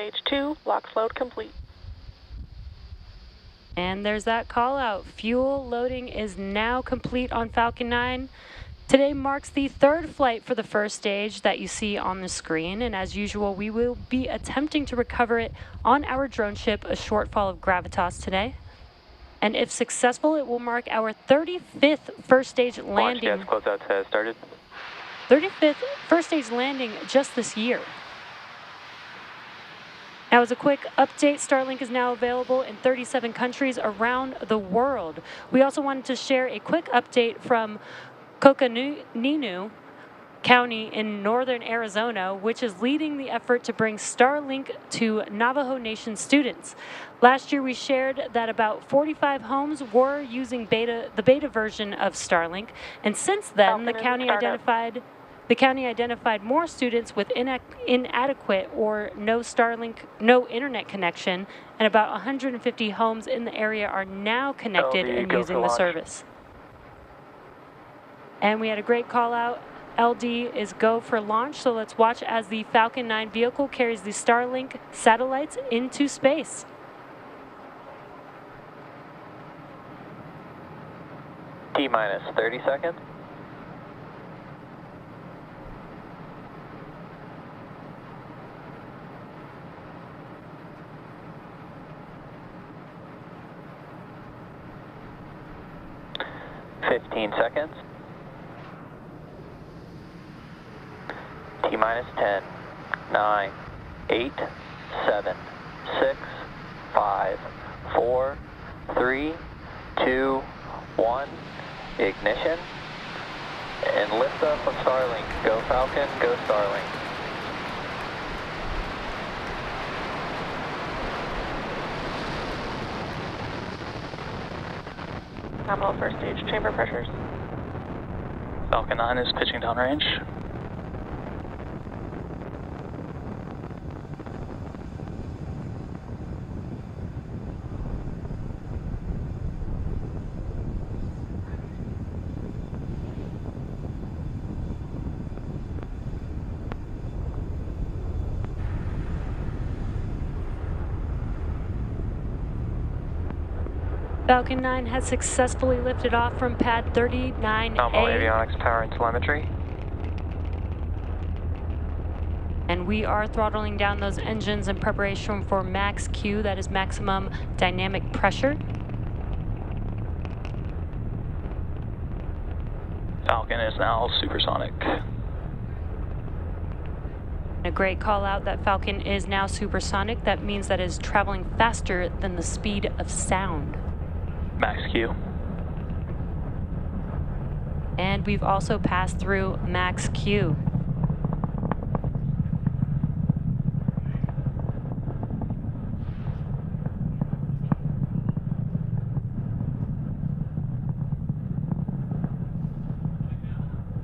Stage 2, LOX load complete. And there's that call out. Fuel loading is now complete on Falcon 9. Today marks the third flight for the first stage that you see on the screen, and as usual, we will be attempting to recover it on our drone ship, a shortfall of gravitas today. And if successful, it will mark our 35th first stage landing. Launch gas closeout has started. 35th first stage landing just this year. Now, as a quick update, Starlink is now available in 37 countries around the world. We also wanted to share a quick update from Coconino County in northern Arizona, which is leading the effort to bring Starlink to Navajo Nation students. Last year, we shared that about 45 homes were using the beta version of Starlink, and since then, the county identified more students with inadequate or no internet connection, and about 150 homes in the area are now connected and using the service. And we had a great call out. LD is go for launch, so let's watch as the Falcon 9 vehicle carries the Starlink satellites into space. T-minus 30 seconds. Seconds. T-minus 10, 9, 8, 7, 6, 5, 4, 3, 2, 1. Ignition. And lift up of Starlink. Go Falcon, go Starlink. Nominal first stage chamber pressures. Falcon 9 is pitching downrange. Falcon 9 has successfully lifted off from pad 39A. Nominal avionics, power and telemetry. And we are throttling down those engines in preparation for max Q, that is maximum dynamic pressure. Falcon is now supersonic. A great call out that Falcon is now supersonic. That means that it is traveling faster than the speed of sound. Max Q. And we've also passed through max Q.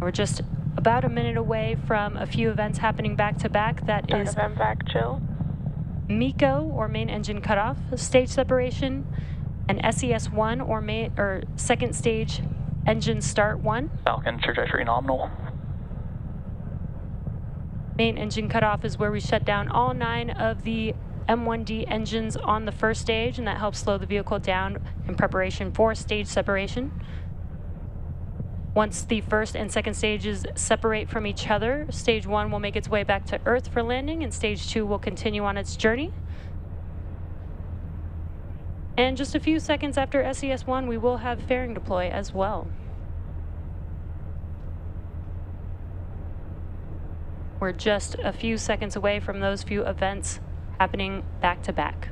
We're just about a minute away from a few events happening back to back. That is back chill. MECO, or main engine cutoff, stage separation, and SES1, or second stage engine start 1. Falcon trajectory nominal. Main engine cutoff is where we shut down all 9 of the M1D engines on the first stage, and that helps slow the vehicle down in preparation for stage separation. Once the first and second stages separate from each other, stage 1 will make its way back to Earth for landing, and stage 2 will continue on its journey. And just a few seconds after SES1, we will have fairing deploy as well. We're just a few seconds away from those few events happening back to back.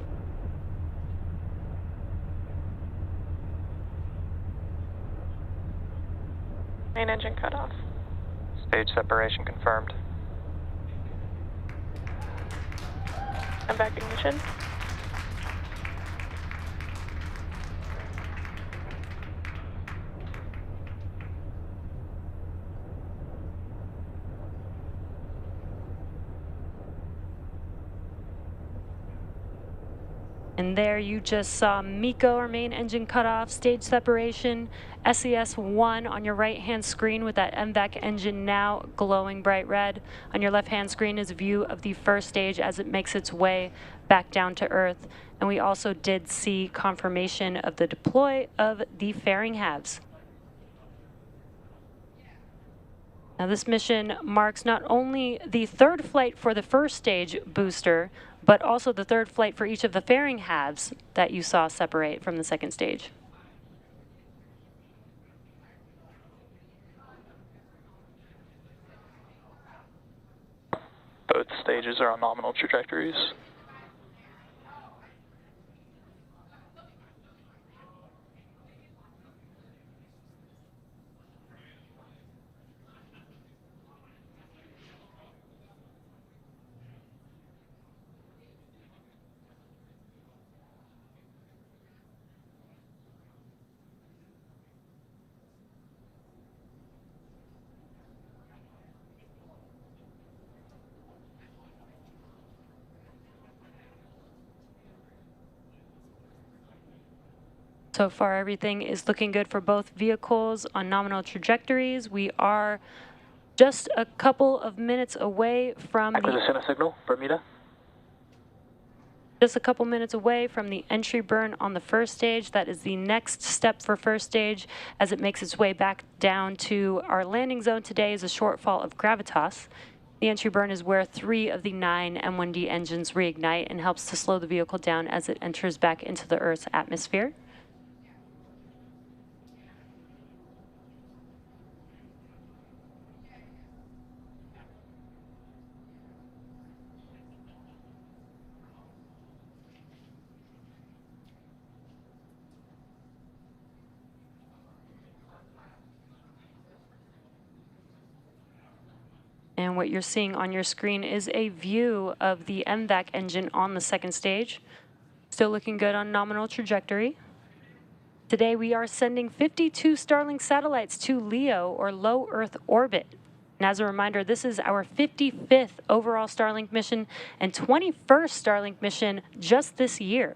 Main engine cutoff. Stage separation confirmed. And back ignition. And there you just saw MECO, our main engine cutoff, stage separation, SES-1 on your right-hand screen with that MVAC engine now glowing bright red. On your left-hand screen is a view of the first stage as it makes its way back down to Earth. And we also did see confirmation of the deploy of the fairing halves. Now this mission marks not only the third flight for the first stage booster, but also the third flight for each of the fairing halves that you saw separate from the second stage. Both stages are on nominal trajectories. So far, everything is looking good for both vehicles on nominal trajectories. We are just a couple of minutes away from Acquisition of signal, Bermuda. just a couple minutes away from the entry burn on the first stage. That is the next step for first stage as it makes its way back down to our landing zone. Today is a shortfall of gravitas. The entry burn is where 3 of the 9 M1D engines reignite and helps to slow the vehicle down as it enters back into the Earth's atmosphere. And what you're seeing on your screen is a view of the MVAC engine on the second stage. Still looking good on nominal trajectory. Today we are sending 52 Starlink satellites to LEO, or low Earth orbit. And as a reminder, this is our 55th overall Starlink mission and 21st Starlink mission just this year.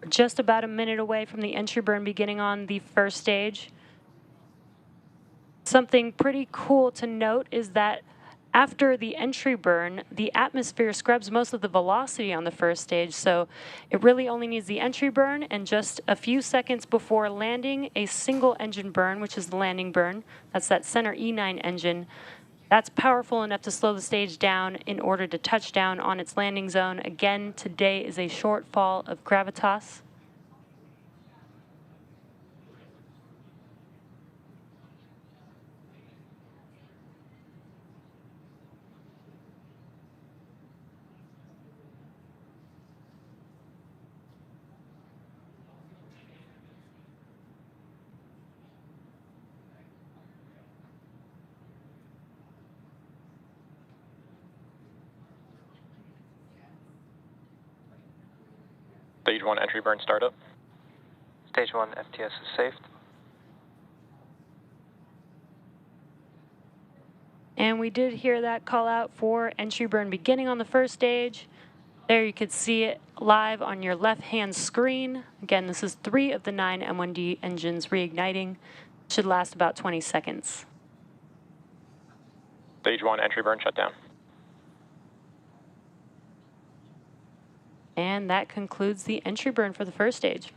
Just about a minute away from the entry burn beginning on the first stage. Something pretty cool to note is that after the entry burn, the atmosphere scrubs most of the velocity on the first stage, so it really only needs the entry burn and just a few seconds before landing, a single engine burn, which is the landing burn. That's that center E9 engine. That's powerful enough to slow the stage down in order to touch down on its landing zone. Again, today is a shortfall of gravitas. Stage 1 entry burn startup. Stage 1 FTS is safe. And we did hear that call out for entry burn beginning on the first stage. There you could see it live on your left-hand screen. Again, this is 3 of the 9 M1D engines reigniting. Should last about 20 seconds. Stage 1 entry burn shutdown. And that concludes the entry burn for the first stage.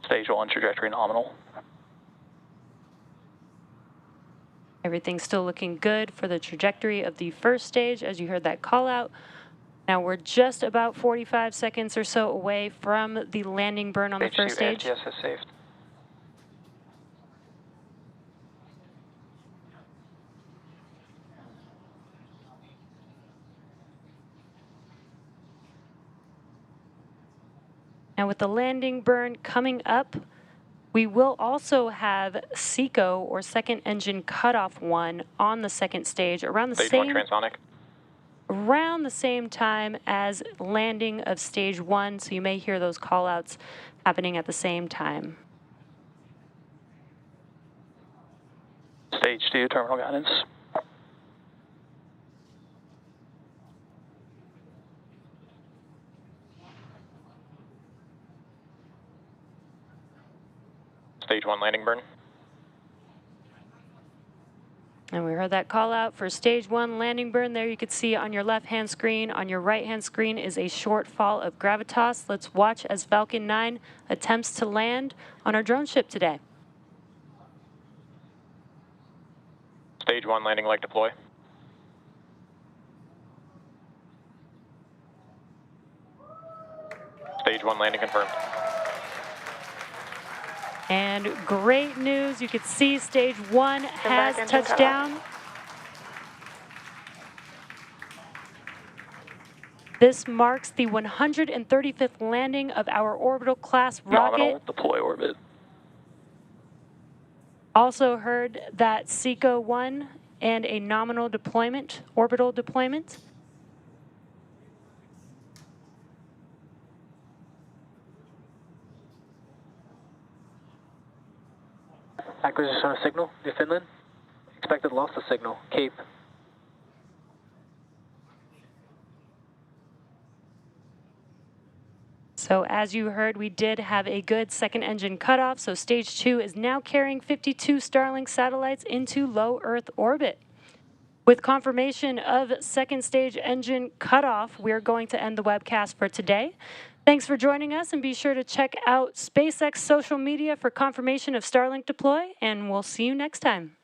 Stage 1 trajectory nominal. Everything's still looking good for the trajectory of the first stage, as you heard that call out. Now we're just about 45 seconds or so away from the landing burn on the first stage. Stage 2 FTS is safe. Now with the landing burn coming up, We will also have SECO, or second engine cutoff 1, on the second stage around the Stage 1 same transonic. around the same time as landing of stage 1, so you may hear those call-outs happening at the same time. Stage 2 terminal guidance. Stage 1 landing burn. And we heard that call out for stage 1 landing burn. There you could see on your left-hand screen. On your right-hand screen is a short fall of gravitas. Let's watch as Falcon 9 attempts to land on our drone ship today. Stage 1 landing leg deploy. Stage 1 landing confirmed. And great news, you could see stage 1 has engine touched cutoff. down. This marks the 135th landing of our orbital class rocket. Nominal deploy orbit. Also heard that SECO 1 and a nominal deployment, orbital deployment. Acquisition of signal, Newfoundland. Expected loss of signal, Cape. So as you heard, we did have a good second engine cutoff. So stage 2 is now carrying 52 Starlink satellites into low Earth orbit. With confirmation of second stage engine cutoff, we're going to end the webcast for today. Thanks for joining us, and be sure to check out SpaceX social media for confirmation of Starlink deploy, and we'll see you next time.